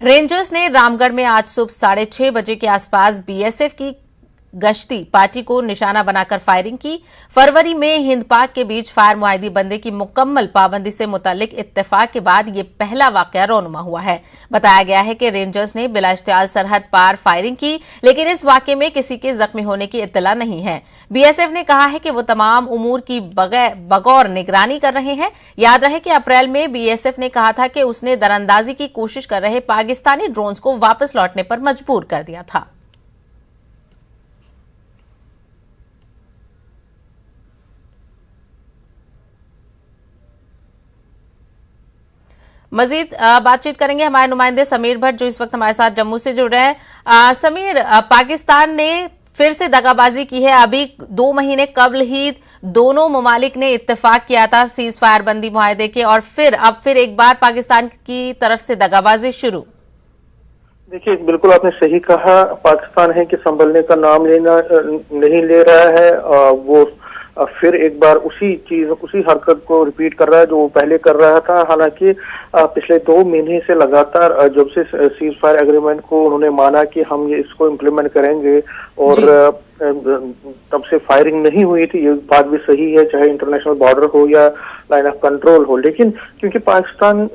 Rangers ने रामगढ़ में आज सुबह 6:30 बजे के आसपास बीएसएफ की गश्ती पार्टी को निशाना बनाकर फायरिंग की। फरवरी में हिंद पाक के बीच फायर मुआहिदी बंदी की मुकम्मल पाबंदी से मुतालिक इत्तेफाक के बाद ये पहला वाकया रौनुमा हुआ है। बताया गया है कि रेंजर्स ने बिला इश्तियाल सरहद पार फायरिंग की, लेकिन इस वाकये में किसी के जख्मी होने की इत्तला नहीं है। बीएसएफ ने कहा है कि वो तमाम उमूर की बगौर निगरानी कर रहे हैं। याद रहे कि अप्रैल में बीएसएफ ने कहा था कि उसने दरअंदाजी की कोशिश कर रहे पाकिस्तानी ड्रोन्स को वापस लौटने पर मजबूर कर दिया था। मजीद बातचीत करेंगे हमारे नुमाइंदे समीर भट्ट, जो इस वक्त हमारे साथ जम्मू से जुड़ रहे हैं। समीर, पाकिस्तान ने फिर से दगाबाजी की है। अभी 2 महीने कबल ही दोनों ममालिक ने इत्तेफाक किया था सीज फायर बंदी मुआहदे के, और अब एक बार पाकिस्तान की तरफ से दगाबाजी शुरू। देखिए, बिल्कुल आपने सही कहा। पाकिस्तान है कि संभलने का नाम नहीं ले रहा है। वो फिर एक बार उसी हरकत को रिपीट कर रहा है जो वो पहले कर रहा था। हालांकि पिछले 2 महीने से लगातार जब से सीज फायर एग्रीमेंट को उन्होंने माना कि हम ये इसको इम्प्लीमेंट करेंगे, और तब से फायरिंग नहीं हुई थी। ये बात भी सही है, चाहे इंटरनेशनल बॉर्डर हो या लाइन ऑफ कंट्रोल हो। लेकिन क्योंकि पाकिस्तान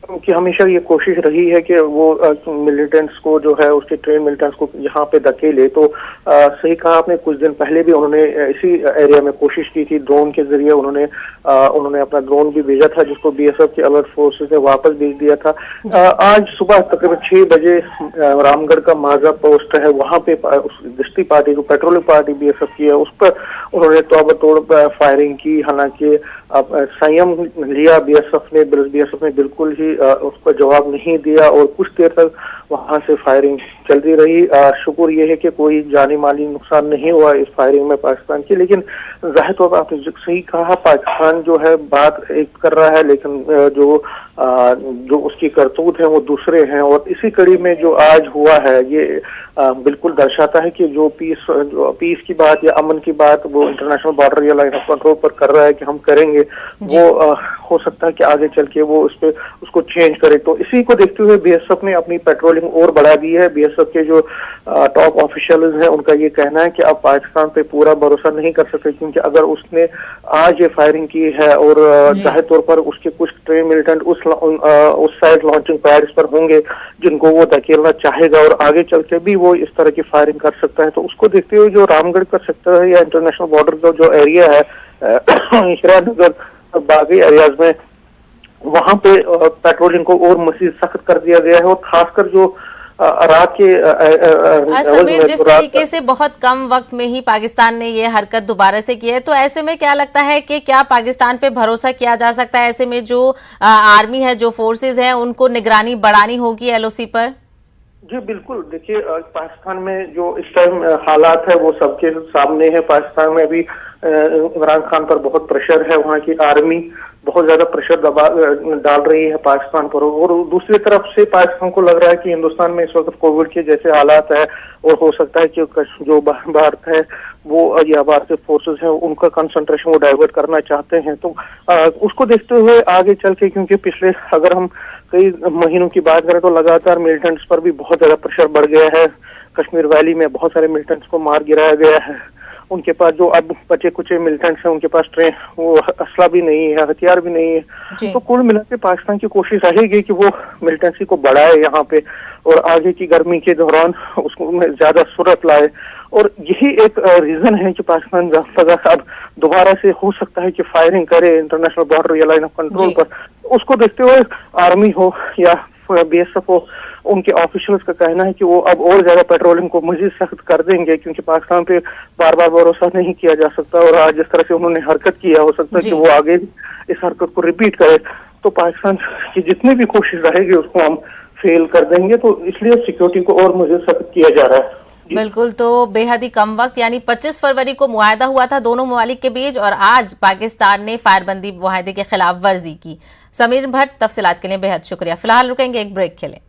की हमेशा ये कोशिश रही है कि वो मिलिटेंट्स को जो है उसके ट्रेन मिलिटेंट्स को यहाँ पे धकेले, तो सही कहा आपने। कुछ दिन पहले भी उन्होंने इसी एरिया में कोशिश की थी। ड्रोन के जरिए उन्होंने अपना ड्रोन भी भेजा था, जिसको बीएसएफ के अलर्ट फोर्सेस ने वापस भेज दिया था। आज सुबह तकरीबन 6 बजे रामगढ़ का माजा पोस्ट है, वहां पे गश्ती पार्टी जो पेट्रोलिंग पार्टी बीएसएफ की है, उस पर उन्होंने तोड़ फायरिंग की। हालांकि संयम लिया बीएसएफ ने बिल्कुल ही उसका जवाब नहीं दिया, और कुछ देर तक वहां से फायरिंग चलती रही। शुक्र ये है कि कोई जानी माली नुकसान नहीं हुआ इस फायरिंग में पाकिस्तान की। लेकिन जाहिर तौर पर आपने सही कहा, पाकिस्तान जो है बात एक कर रहा है, लेकिन जो उसकी करतूत है वो दूसरे हैं। और इसी कड़ी में जो आज हुआ है, ये बिल्कुल दर्शाता है कि जो पीस की बात या अमन की बात वो इंटरनेशनल बॉर्डर या लाइन ऑफ कंट्रोल पर कर रहा है कि हम करेंगे, वो हो सकता है कि आगे चल के वो उसको चेंज करे। तो इसी को देखते हुए बीएसएफ ने अपनी पेट्रोलिंग और बढ़ा दी है। बीएसएफ के जो टॉप ऑफिशियल्स हैं, उनका ये कहना है कि अब पाकिस्तान पे पूरा भरोसा नहीं कर सकते, क्योंकि अगर उसने आज ये फायरिंग की है और जाहिर तौर पर उसके कुछ ट्रेन मिलिटेंट उस साइड लॉन्चिंग पैड्स पर होंगे जिनको वो धकेलना चाहेगा, और आगे चल के भी वो इस तरह की फायरिंग कर सकता है। तो उसको देखते हुए जो रामगढ़ का सेक्टर है या इंटरनेशनल बॉर्डर का जो एरिया है, हीरानगर और बाकी एरियाज में, वहां पे पेट्रोलिंग को और मजीद सख्त कर दिया गया है। और खासकर जो रात के समीर, जिस तरीके से बहुत कम वक्त में ही पाकिस्तान ने ये हरकत दोबारा से की है, तो ऐसे में क्या लगता है कि क्या पाकिस्तान पे भरोसा किया जा सकता है? ऐसे में जो आर्मी है, जो फोर्सेस हैं, उनको निगरानी बढ़ानी होगी एलओसी पर। जी बिल्कुल। देखिए, पाकिस्तान में जो इस टाइम हालात है वो सबके सामने है। पाकिस्तान में अभी इमरान खान पर बहुत प्रेशर है, वहाँ की आर्मी बहुत ज्यादा प्रेशर डाल रही है पाकिस्तान पर। और दूसरी तरफ से पाकिस्तान को लग रहा है कि हिंदुस्तान में इस वक्त कोविड के जैसे हालात है, और हो सकता है कि जो भारत है वो या भारतीय फोर्सेस हैं उनका कंसंट्रेशन वो डाइवर्ट करना चाहते हैं। तो उसको देखते हुए आगे चल के, क्योंकि पिछले अगर हम कई महीनों की बात करें तो लगातार मिलिटेंट्स पर भी बहुत ज्यादा प्रेशर बढ़ गया है। कश्मीर वैली में बहुत सारे मिलिटेंट्स को मार गिराया गया है। उनके पास जो अब बचे कुचे मिलिटेंट्स हैं, उनके पास वो असला भी नहीं है, हथियार भी नहीं है। तो कुल मिला के पाकिस्तान की कोशिश रहेगी कि वो मिलिटेंसी को बढ़ाए यहाँ पे, और आगे की गर्मी के दौरान उसको ज्यादा सूरत लाए। और यही एक रीजन है कि पाकिस्तान अब दोबारा से हो सकता है कि फायरिंग करे इंटरनेशनल बॉर्डर या लाइन ऑफ कंट्रोल पर। उसको देखते हुए आर्मी हो या बीएसएफ हो, उनके ऑफिशियल्स का कहना है कि वो अब और ज्यादा पेट्रोलिंग को मजीद सख्त कर देंगे, क्योंकि पाकिस्तान पे बार बार भरोसा नहीं किया जा सकता। और आज जिस तरह से उन्होंने हरकत किया, हो सकता है कि वो आगे इस हरकत को रिपीट करे, तो पाकिस्तान की जितनी भी कोशिश रहेगी उसको हम फेल कर देंगे। तो इसलिए सिक्योरिटी को और मजीद सख्त किया जा रहा है। बिल्कुल। तो बेहद ही कम वक्त, यानी 25 फरवरी को मुआहदा हुआ था दोनों ममालिक के बीच, और आज पाकिस्तान ने फायरबंदी मुआहदे के खिलाफ वर्जी की। समीर भट्ट, तफसीलात के लिए बेहद शुक्रिया। फिलहाल रुकेंगे एक ब्रेक के लिए।